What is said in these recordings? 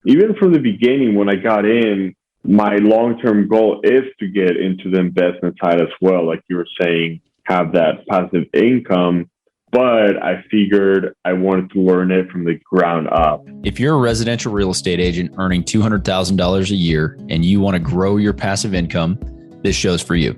even from the beginning, when I got in, my long-term goal is to get into the investment side as well. Like you were saying, have that passive income. But I figured I wanted to learn it from the ground up. If you're a residential real estate agent earning $200,000 a year and you want to grow your passive income, this show's for you.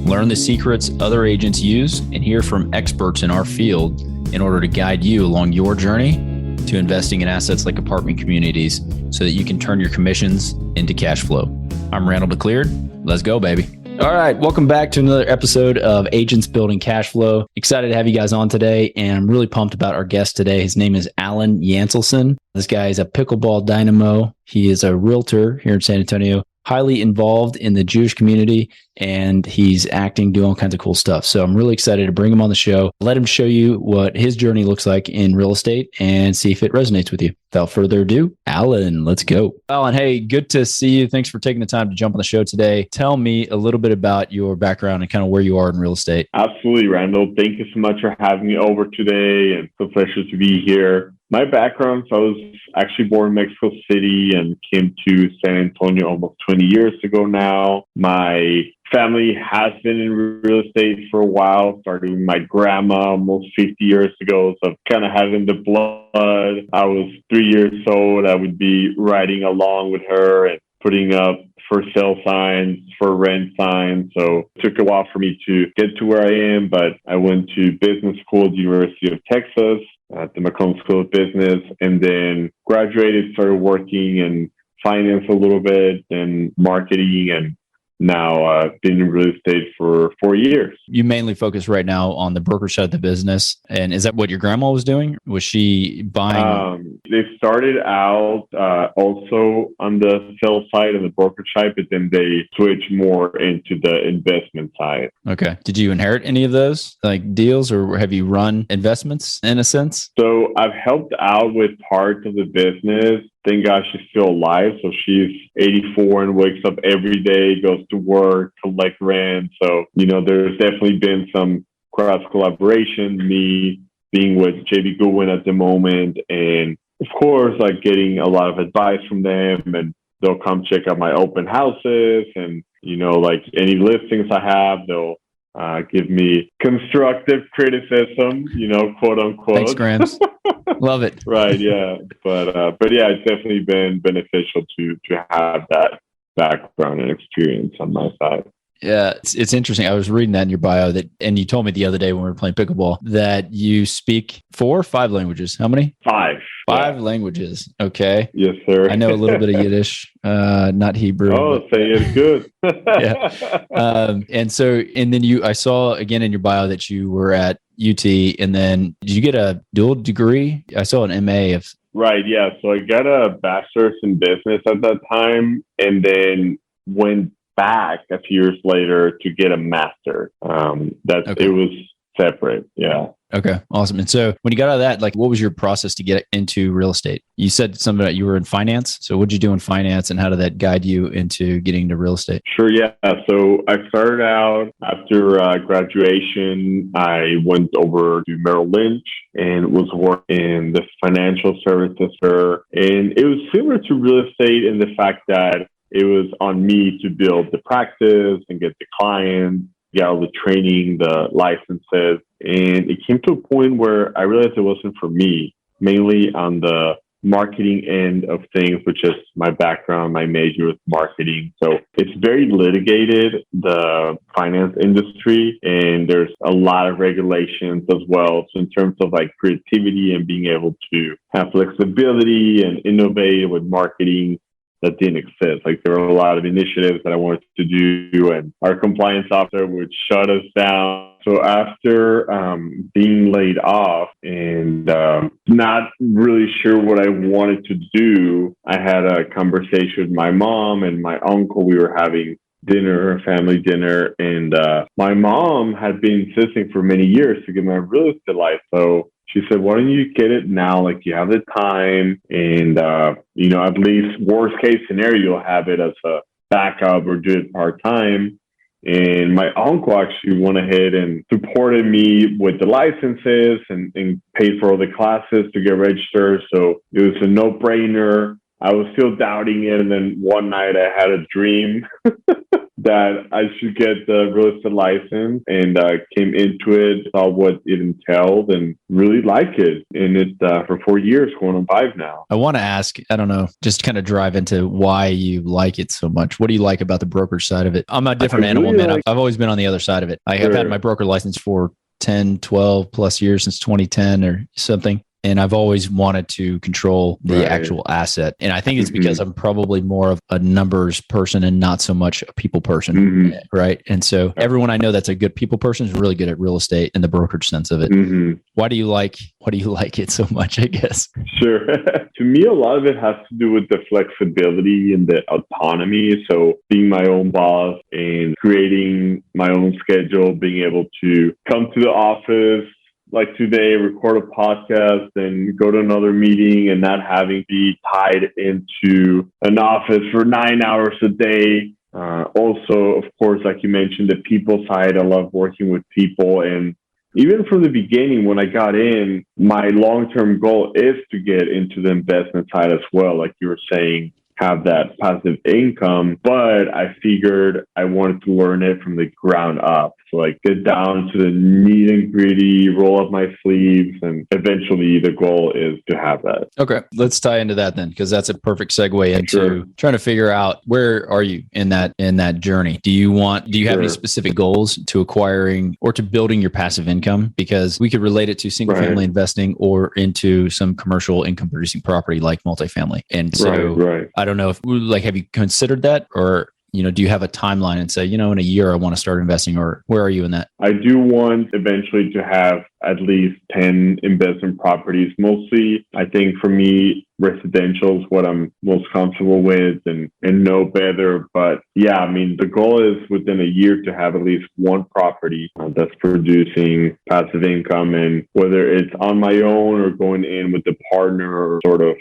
Learn the secrets other agents use and hear from experts in our field in order to guide you along your journey to investing in assets like apartment communities so that you can turn your commissions into cash flow. I'm Randall DeCleared. Let's go, baby. All right. Welcome back to another episode of Agents Building Cash Flow. Excited to have you guys on today. And I'm really pumped about our guest today. His name is Alan Yancelson. This guy is a pickleball dynamo. He is a realtor here in San Antonio, highly involved in the Jewish community, and he's acting, doing all kinds of cool stuff. So I'm really excited to bring him on the show, let him show you what his journey looks like in real estate and see if it resonates with you. Without further ado, Alan, let's go. Alan, hey, good to see you. Thanks for taking the time to jump on the show today. Tell me a little bit about your background and kind of where you are in real estate. Absolutely, Randall. Thank you so much for having me over today, and it's a pleasure to be here. My background, so I was actually born in Mexico City and came to San Antonio almost 20 years ago now. My family has been in real estate for a while, started with my grandma almost 50 years ago. So I've kind of had it in the blood. I was 3 years old. I would be riding along with her and putting up for sale signs, for rent signs. So it took a while for me to get to where I am, but I went to business school at the University of Texas at the McCombs School of Business, and then graduated, started working in finance a little bit and marketing, and now been in real estate for 4 years. You mainly focus right now on the brokerage side of the business. And is that what your grandma was doing? Was she buying? They started out also on the sales side and the brokerage side, but then they switched more into the investment side. Okay. Did you inherit any of those like deals, or have you run investments in a sense? So I've helped out with parts of the business. Thank God she's still alive. So she's 84 and wakes up every day, goes to work, collect rent. So, there's definitely been some cross collaboration, me being with JBGoodwin at the moment. And of course, like getting a lot of advice from them, and they'll come check out my open houses, and, like any listings I have, they'll give me constructive criticism, quote unquote. Thanks, Grams. Love it. Right. Yeah. But yeah, it's definitely been beneficial to have that background and experience on my side. Yeah, it's interesting. I was reading that in your bio and you told me the other day when we were playing pickleball that you speak 4 or 5 languages. How many? 5. 5 languages. Okay. Yes, sir. I know a little bit of Yiddish, not Hebrew. Oh, say it's good. Yeah. And then I saw again in your bio that you were at UT, and then did you get a dual degree? I saw an MA of. Right. Yeah. So I got a bachelor's in business at that time, and then went back a few years later to get a master. It was separate. Yeah. Okay. Awesome. And so when you got out of that, like, what was your process to get into real estate? You said something about you were in finance. So what did you do in finance, and how did that guide you into getting into real estate? Sure. Yeah. So I started out after graduation. I went over to Merrill Lynch and was working in the financial services there. And it was similar to real estate in the fact that it was on me to build the practice and get the clients, get all the training, the licenses. And it came to a point where I realized it wasn't for me, mainly on the marketing end of things, which is my background, my major with marketing. So it's very litigated, the finance industry, and there's a lot of regulations as well. So in terms of like creativity and being able to have flexibility and innovate with marketing, that didn't exist. Like there were a lot of initiatives that I wanted to do, and our compliance officer would shut us down. So after being laid off and not really sure what I wanted to do, I had a conversation with my mom and my uncle. We were having dinner, family dinner, and my mom had been insisting for many years to get my real estate license. So she said, why don't you get it now? Like you have the time, and, at least worst case scenario, you'll have it as a backup or do it part-time. And my uncle actually went ahead and supported me with the licenses and paid for all the classes to get registered. So it was a no-brainer. I was still doubting it. And then one night I had a dream that I should get the real estate license, and came into it, saw what it entailed, and really like it. And it's for 4 years, going on 5 now. I want to ask, I don't know, just kind of drive into why you like it so much. What do you like about the brokerage side of it? I'm a different animal, man. I've always been on the other side of it. I have had my broker license for 10, 12 plus years, since 2010 or something. And I've always wanted to control the actual asset. And I think it's because I'm probably more of a numbers person and not so much a people person. Right. And so everyone I know that's a good people person is really good at real estate in the brokerage sense of it. Why do you like it so much, I guess? Sure. To me, a lot of it has to do with the flexibility and the autonomy. So being my own boss and creating my own schedule, being able to come to the office, like today, record a podcast and go to another meeting, and not having to be tied into an office for 9 hours a day. Also, of course, like you mentioned, the people side, I love working with people. And even from the beginning, when I got in, my long-term goal is to get into the investment side as well. Like you were saying, have that passive income, but I figured I wanted to learn it from the ground up. So like get down to the neat and gritty, roll up my sleeves, and eventually the goal is to have that. Okay. Let's tie into that then, because that's a perfect segue into trying to figure out where are you in that journey. Do you have any specific goals to acquiring or to building your passive income? Because we could relate it to single family investing or into some commercial income producing property like multifamily. And so I don't know if have you considered that, or do you have a timeline and say, in a year I want to start investing, or where are you in that? I do want eventually to have at least 10 investment properties. Mostly, I think for me, residential is what I'm most comfortable with and know better. But yeah, I mean, the goal is within a year to have at least one property that's producing passive income. And whether it's on my own or going in with a partner or sort of,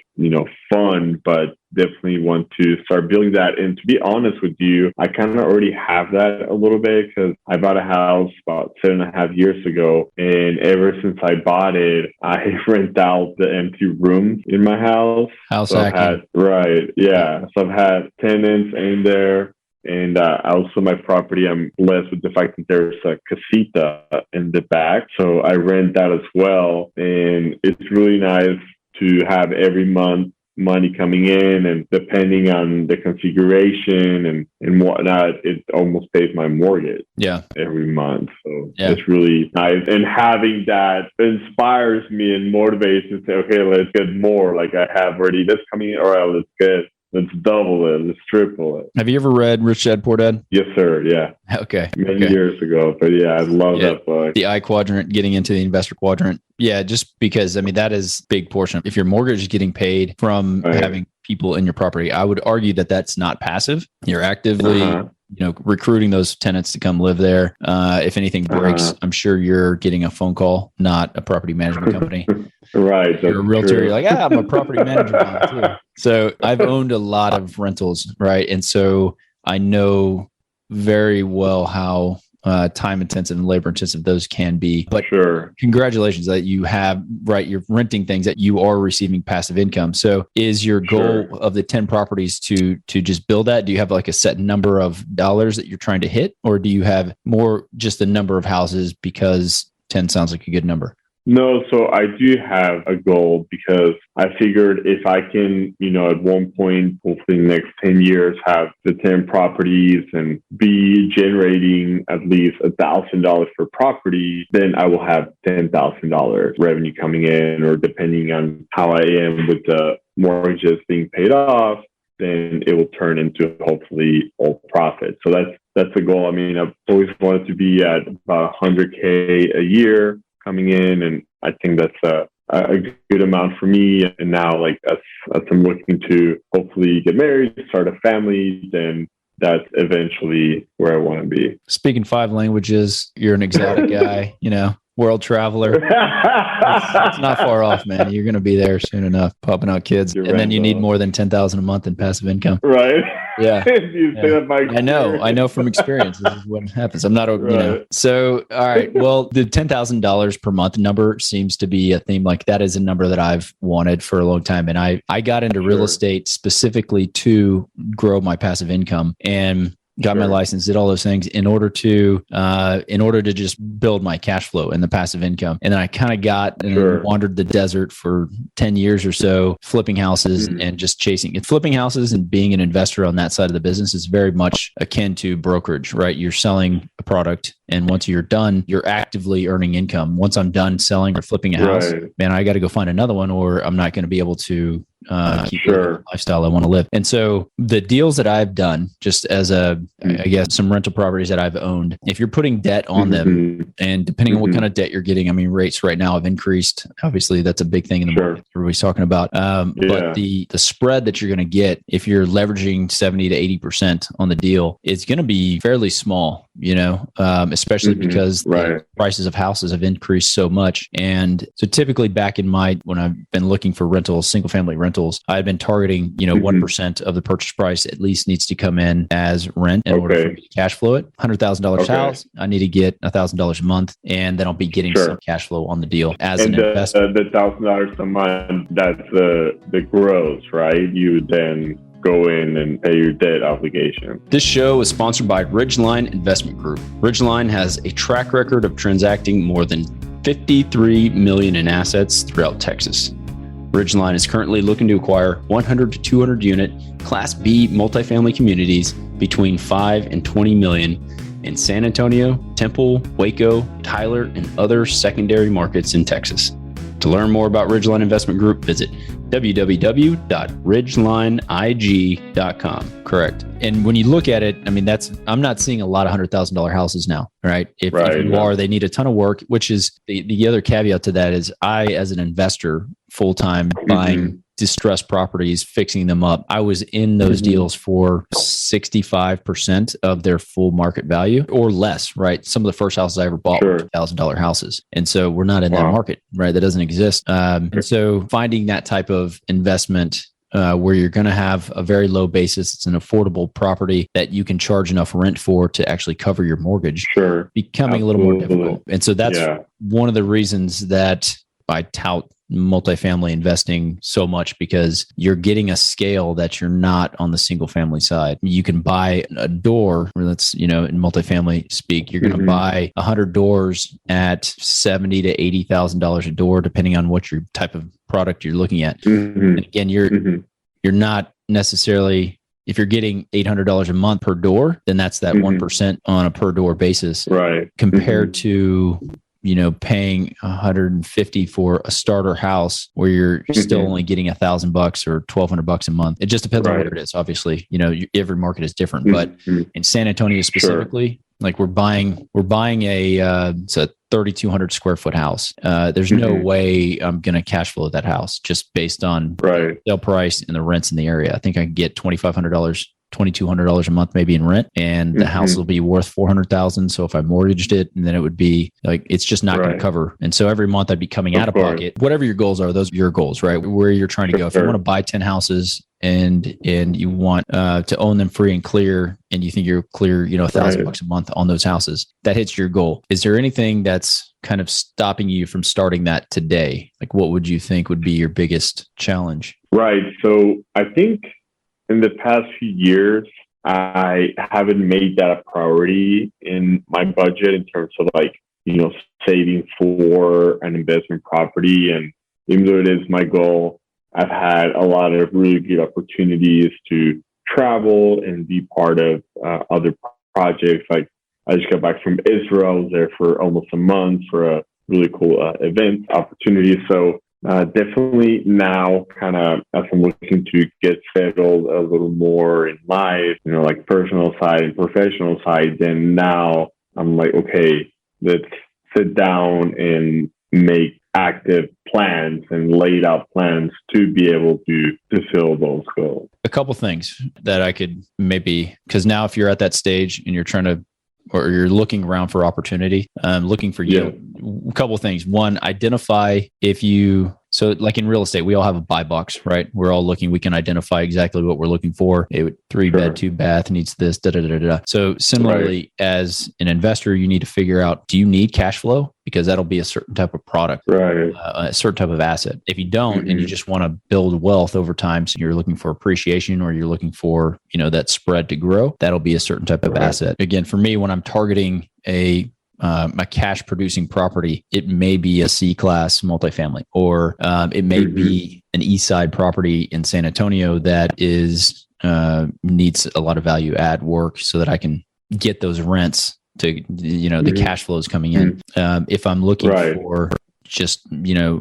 fund, but definitely want to start building that. And to be honest with you, I kind of already have that a little bit, because I bought a house about 7.5 years ago. And ever since I bought it, I rent out the empty rooms in my house. House So hacking. So I've had tenants in there. And also my property, I'm blessed with the fact that there's a casita in the back. So I rent that as well. And it's really nice to have every month money coming in, and depending on the configuration and whatnot, it almost pays my mortgage every month. So it's really nice. And having that inspires me and motivates me to say, okay, let's get more. Like I have already this coming in. All right, let's double it. Let's triple it. Have you ever read Rich Dad Poor Dad? Yes, sir. Yeah. Okay. Many years ago. But yeah, I love that book. The I quadrant, getting into the investor quadrant. Yeah, just because, that is a big portion. If your mortgage is getting paid from having people in your property, I would argue that that's not passive. You're actively recruiting those tenants to come live there. If anything breaks, I'm sure you're getting a phone call, not a property management company. Right. You're a realtor. True. You're like, I'm a property manager now too. So I've owned a lot of rentals, right? And so I know very well how time intensive and labor intensive those can be. But congratulations that you have, you're renting things that you are receiving passive income. So is your goal of the 10 properties to just build that? Do you have like a set number of dollars that you're trying to hit? Or do you have more just the number of houses, because 10 sounds like a good number? No, so I do have a goal, because I figured if I can, at one point, hopefully in the next 10 years, have the 10 properties and be generating at least $1,000 per property, then I will have $10,000 revenue coming in, or depending on how I am with the mortgages being paid off, then it will turn into hopefully all profit. So that's the goal. I've always wanted to be at about $100K a year coming in, and I think that's a good amount for me. And now, as I'm looking to hopefully get married, start a family, then that's eventually where I want to be. Speaking 5 languages, you're an exotic guy, world traveler. It's not far off, man. You're going to be there soon enough, popping out kids. And then you need more than 10,000 a month in passive income. Right. Yeah. You say that by experience. I know from experience. This is what happens. I'm not, So, all right. Well, the $10,000 per month number seems to be a theme. Like that is a number that I've wanted for a long time. And I got into real estate specifically to grow my passive income and got my license, did all those things in order to just build my cash flow and the passive income. And then I kind of got and wandered the desert for 10 years or so, flipping houses and just chasing it. Flipping houses and being an investor on that side of the business is very much akin to brokerage, right? You're selling a product, and once you're done, you're actively earning income. Once I'm done selling or flipping a house, man, I got to go find another one, or I'm not going to be able to keep the lifestyle I want to live. And so the deals that I've done, just as I guess some rental properties that I've owned, if you're putting debt on them, and depending on what kind of debt you're getting, I mean, rates right now have increased. Obviously, that's a big thing in the market everybody's talking about. But the spread that you're going to get if you're leveraging 70 to 80% on the deal, it's going to be fairly small, especially because the prices of houses have increased so much. And so typically back in when I've been looking for rentals, single family rentals, I've been targeting, 1% of the purchase price at least needs to come in as rent in order for me to cash flow it. $100,000 house, I need to get $1,000 a month, and then I'll be getting some cash flow on the deal as an investment. The $1,000 a month, that's the gross, right? You then go in and pay your debt obligation. This show is sponsored by Ridgeline Investment Group. Ridgeline has a track record of transacting more than $53 million in assets throughout Texas. Ridgeline is currently looking to acquire 100 to 200 unit Class B multifamily communities between 5 and 20 million in San Antonio, Temple, Waco, Tyler, and other secondary markets in Texas. To learn more about Ridgeline Investment Group, visit www.ridgelineig.com. Correct. And when you look at it, I mean, I'm not seeing a lot of $100,000 houses now, right? If you are, they need a ton of work, which is the other caveat to that is I, as an investor, full-time buying distressed properties, fixing them up. I was in those deals for 65% of their full market value or less, right? Some of the first houses I ever bought were $1,000 houses. And so we're not in that market, right? That doesn't exist. And so finding that type of investment where you're going to have a very low basis, it's an affordable property that you can charge enough rent for to actually cover your mortgage, becoming a little more difficult. And so that's one of the reasons that I tout multifamily investing so much, because you're getting a scale that you're not on the single family side. You can buy a door, or that's, in multifamily speak, you're going to buy 100 doors at $70,000 to $80,000 a door, depending on what your type of product you're looking at. And again, you're not necessarily, if you're getting $800 a month per door, then that's that 1% on a per door basis, right? Compared to paying $150 for a starter house where you're still only getting $1,000 or $1,200 a month. It just depends on what it is. Obviously, every market is different, but in San Antonio specifically, like we're buying it's a 3,200 square foot house. There's no way I'm going to cash flow that house just based on sale price and the rents in the area. I think I can get $2,500 $2,200 a month maybe in rent, and the house will be worth $400,000. So if I mortgaged it, and then it would be like, it's just not going to cover. And so every month I'd be coming out of pocket. Whatever your goals are, those are your goals, right? Where you're trying to go. If you want to buy 10 houses and you want to own them free and clear, and you think you're clear, $1,000 a month on those houses, that hits your goal. Is there anything that's kind of stopping you from starting that today? Like, what would you think would be your biggest challenge? Right. So I think in the past few years, I haven't made that a priority in my budget in terms of saving for an investment property. And even though it is my goal, I've had a lot of really good opportunities to travel and be part of other projects. Like, I just got back from Israel. I was there for almost a month for a really cool event opportunity. So definitely now, kind of as I'm looking to get settled a little more in life, like personal side and professional side, then now I'm like, okay, let's sit down and make active plans and laid out plans to be able to fulfill those goals. A couple things that I could maybe, because now if you're at that stage and you're trying to or you're looking around for opportunity, looking for yield, a couple of things. One, identify so like in real estate, we all have a buy box, right? We're all looking, we can identify exactly what we're looking for. A 3-bed, 2-bath needs this, da, da, da, da. So similarly, as an investor, you need to figure out, do you need cash flow? Because that'll be a certain type of product, a certain type of asset. If you don't, and you just want to build wealth over time, so you're looking for appreciation or you're looking for, that spread to grow, that'll be a certain type of asset. Again, for me, when I'm targeting a cash producing property, it may be a C-class multifamily, or it may be an East Side property in San Antonio that needs a lot of value add work so that I can get those rents to, the cash flows coming in. If I'm looking for just,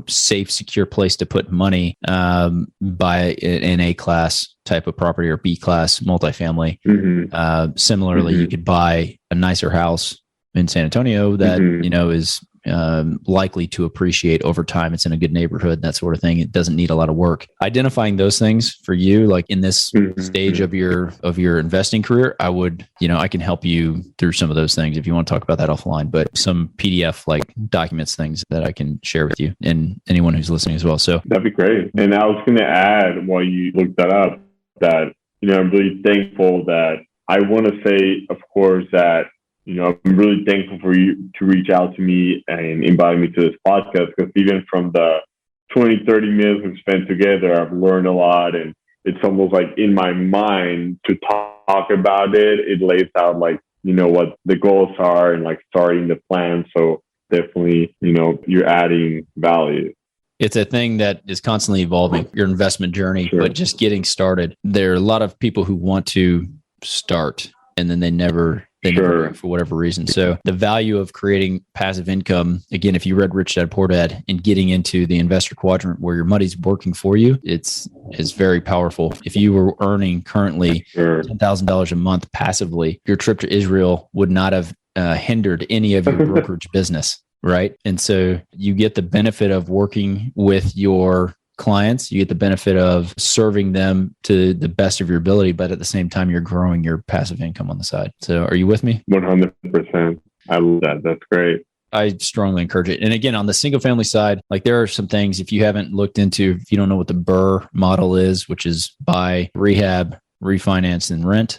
safe, secure place to put money, buy an A-class type of property or B-class multifamily. Similarly, you could buy a nicer house in San Antonio that, is likely to appreciate over time. It's in a good neighborhood, that sort of thing. It doesn't need a lot of work. Identifying those things for you, like in this stage of your investing career, I can help you through some of those things if you want to talk about that offline, but some PDF like documents, things that I can share with you and anyone who's listening as well. So that'd be great. And I was going to add, while you looked that up, that, I'm really thankful that I want to say, of course, that I'm really thankful for you to reach out to me and invite me to this podcast, because even from the 20, 30 minutes we've spent together, I've learned a lot. And it's almost like in my mind to talk about it, it lays out like, what the goals are and like starting the plan. So definitely, you're adding value. It's a thing that is constantly evolving, your investment journey, but just getting started. There are a lot of people who want to start and then they never do for whatever reason. So the value of creating passive income, again, if you read Rich Dad Poor Dad and getting into the investor quadrant where your money's working for you, it's very powerful. If you were earning currently $10,000 a month passively, your trip to Israel would not have hindered any of your brokerage business, right? And so you get the benefit of working with your clients, you get the benefit of serving them to the best of your ability, but at the same time, you're growing your passive income on the side. So are you with me? 100%. I love that. That's great. I strongly encourage it. And again, on the single family side, like there are some things, if you haven't looked into, if you don't know what the BRRRR model is, which is buy, rehab, refinance, and rent.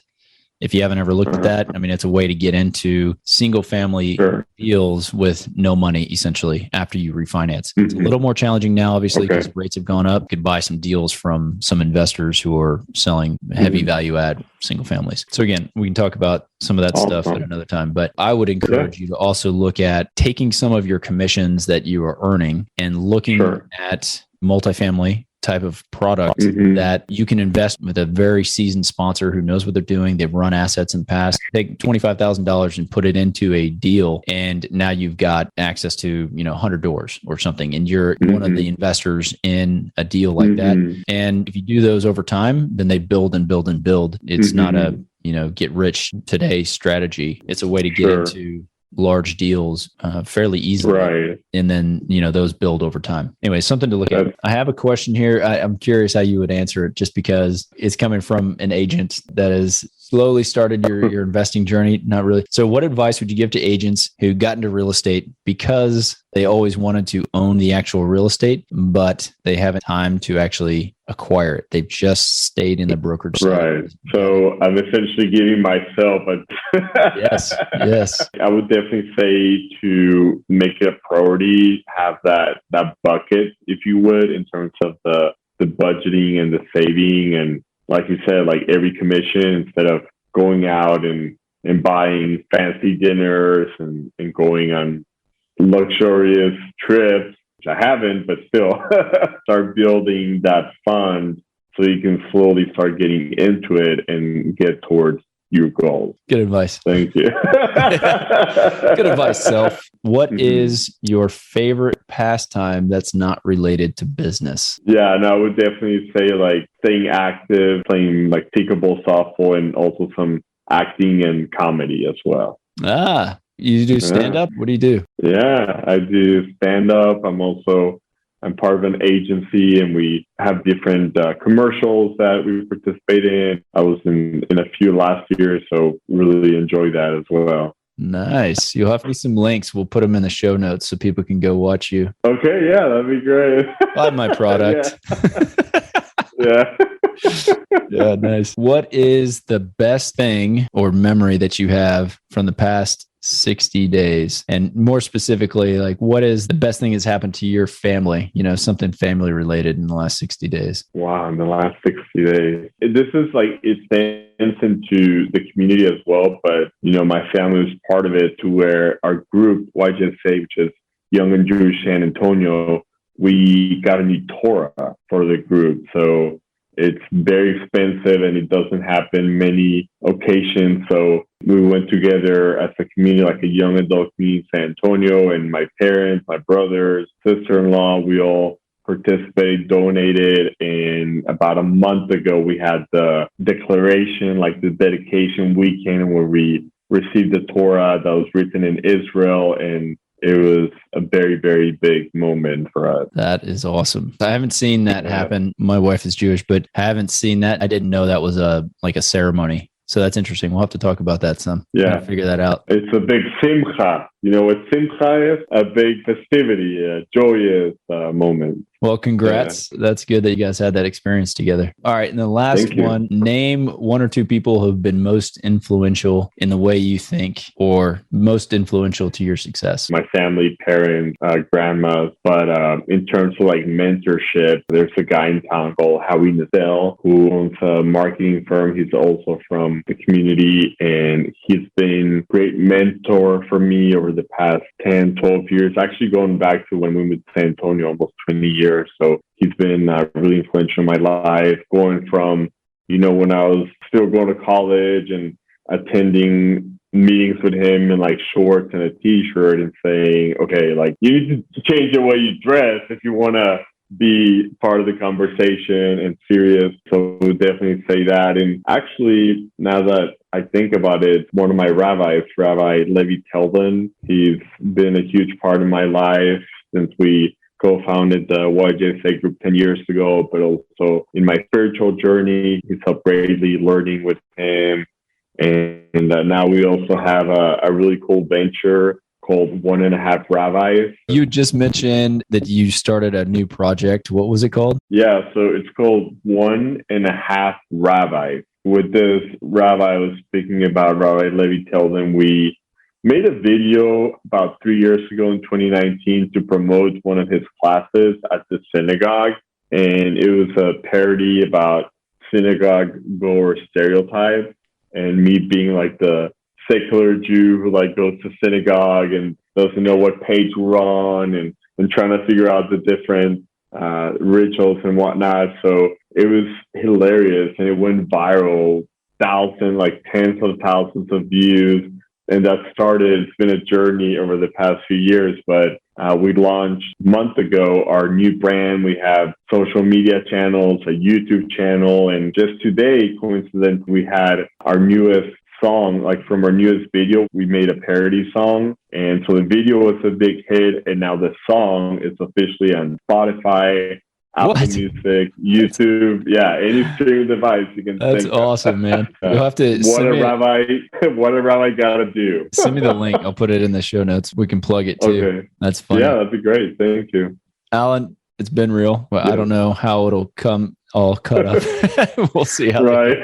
If you haven't ever looked at that, it's a way to get into single family deals with no money, essentially, after you refinance. It's a little more challenging now, obviously, because rates have gone up. You could buy some deals from some investors who are selling heavy value add single families. So again, we can talk about some of that stuff at another time, but I would encourage you to also look at taking some of your commissions that you are earning and looking at multifamily type of product that you can invest with a very seasoned sponsor who knows what they're doing. They've run assets in the past. Take $25,000 and put it into a deal, and now you've got access to 100 doors or something, and you're one of the investors in a deal like that. And if you do those over time, then they build and build and build. It's not a get rich today strategy. It's a way to get into large deals fairly easily. Right. And then, those build over time. Anyway, something to look at. I have a question here. I'm curious how you would answer it, just because it's coming from an agent that has slowly started your investing journey. Not really. So what advice would you give to agents who got into real estate because they always wanted to own the actual real estate, but they haven't time to actually acquire it? They've just stayed in the brokerage side. Right. So I'm essentially giving myself yes. I would definitely say to make it a priority, have that bucket, if you would, in terms of the budgeting and the saving. And like you said, like every commission, instead of going out and buying fancy dinners and going on luxurious trips, which I haven't, but still start building that fund so you can slowly start getting into it and get towards your goals. Good advice. Thank you. Good advice, Self. What is your favorite pastime that's not related to business? Yeah, I would definitely say like staying active, playing like pickleball, softball, and also some acting and comedy as well. You do stand-up? What do you do? Yeah, I do stand-up. I'm part of an agency, and we have different commercials that we participate in. I was in a few last year, so really enjoy that as well. Nice. You'll have to some links. We'll put them in the show notes so people can go watch you. Okay, yeah, that'd be great. Buy my product. Yeah. Yeah, nice. What is the best thing or memory that you have from the past 60 days? And more specifically, like what is the best thing that's happened to your family? You know, something family related in the last 60 days. Wow, in the last 60 days. This is like, it stands into the community as well, but, you know, my family was part of it to where our group, YJSA, which is Young and Jewish San Antonio, we got a new Torah for the group. So it's very expensive and it doesn't happen many occasions. So we went together as a community, like a young adult community in San Antonio, and my parents, my brothers, sister-in-law, we all participated, donated. And about a month ago, we had the declaration, like the dedication weekend where we received the Torah that was written in Israel. And it was a very, very big moment for us. That is awesome. I haven't seen that happen. My wife is Jewish, but I haven't seen that. I didn't know that was a ceremony. So that's interesting. We'll have to talk about that some. Yeah. Figure that out. It's a big simcha. You know what simcha is? A big festivity, a joyous moment. Well, congrats. Yeah. That's good that you guys had that experience together. All right. And the last one, name one or two people who have been most influential in the way you think or most influential to your success. My family, parents, grandmas. But in terms of like mentorship, there's a guy in town called Howie Nazel who owns a marketing firm. He's also from the community, and he's been a great mentor for me over the past 10, 12 years, actually going back to when we moved to San Antonio, almost 20 years. So he's been really influential in my life, going from, you know, when I was still going to college and attending meetings with him in like shorts and a t-shirt and saying, okay, like you need to change the way you dress if you want to be part of the conversation and serious. So I would definitely say that. And actually, now that I think about it, one of my rabbis, Rabbi Levi Telvin, he's been a huge part of my life since we co-founded the YJSA group 10 years ago, but also in my spiritual journey, he's helped greatly learning with him. And now we also have a really cool venture called 1.5 Rabbis. You just mentioned that you started a new project. What was it called? Yeah, so it's called 1.5 Rabbis. With this rabbi I was speaking about, Rabbi Levi Telvin, we made a video about 3 years ago in 2019 to promote one of his classes at the synagogue. And it was a parody about synagogue goer stereotypes and me being like the secular Jew who like goes to synagogue and doesn't know what page we're on and trying to figure out the different rituals and whatnot. So it was hilarious and it went viral, tens of thousands of views. And that started, it's been a journey over the past few years, but we launched a month ago our new brand. We have social media channels, a YouTube channel, and just today, coincidentally, we had our newest song, like from our newest video, we made a parody song. And so the video was a big hit, and now the song is officially on Spotify, Apple Music, YouTube, any streaming device you can. That's awesome, man. You'll have to. What a rabbi got to do. Send me the link. I'll put it in the show notes. We can plug it too. Okay. That's funny. Yeah, that'd be great. Thank you, Alan. It's been real. But I don't know how it'll come all cut up. We'll see how. Right.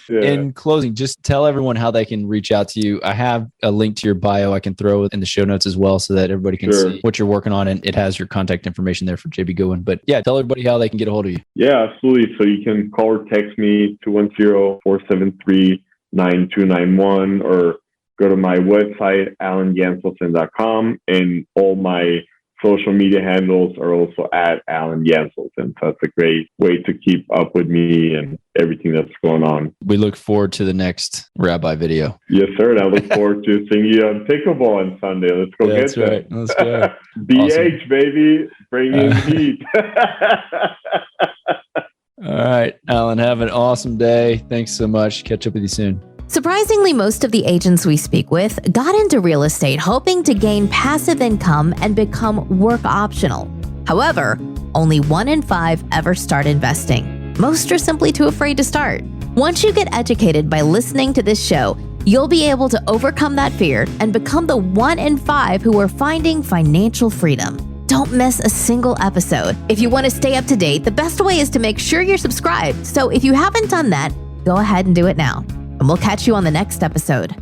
Yeah. In closing, just tell everyone how they can reach out to you. I have a link to your bio I can throw in the show notes as well so that everybody can see what you're working on, and it has your contact information there for JB Goodwin. But yeah, tell everybody how they can get a hold of you. Yeah, absolutely. So you can call or text me 210-473-9291 or go to my website, alanyancelson.com, and all my social media handles are also at Alan Yancelson. So that's a great way to keep up with me and everything that's going on. We look forward to the next Rabbi video. Yes, sir. And I look forward to seeing you on pickleball on Sunday. Let's go get that. Right. Let's go. BH, awesome. Baby. Bring in heat. All right, Alan, have an awesome day. Thanks so much. Catch up with you soon. Surprisingly, most of the agents we speak with got into real estate hoping to gain passive income and become work optional. However, only 1 in 5 ever start investing. Most are simply too afraid to start. Once you get educated by listening to this show, You'll be able to overcome that fear and become the 1 in 5 who are finding financial freedom. Don't miss a single episode. If you want to stay up to date, the best way is to make sure you're subscribed. So if you haven't done that, go ahead and do it now. And we'll catch you on the next episode.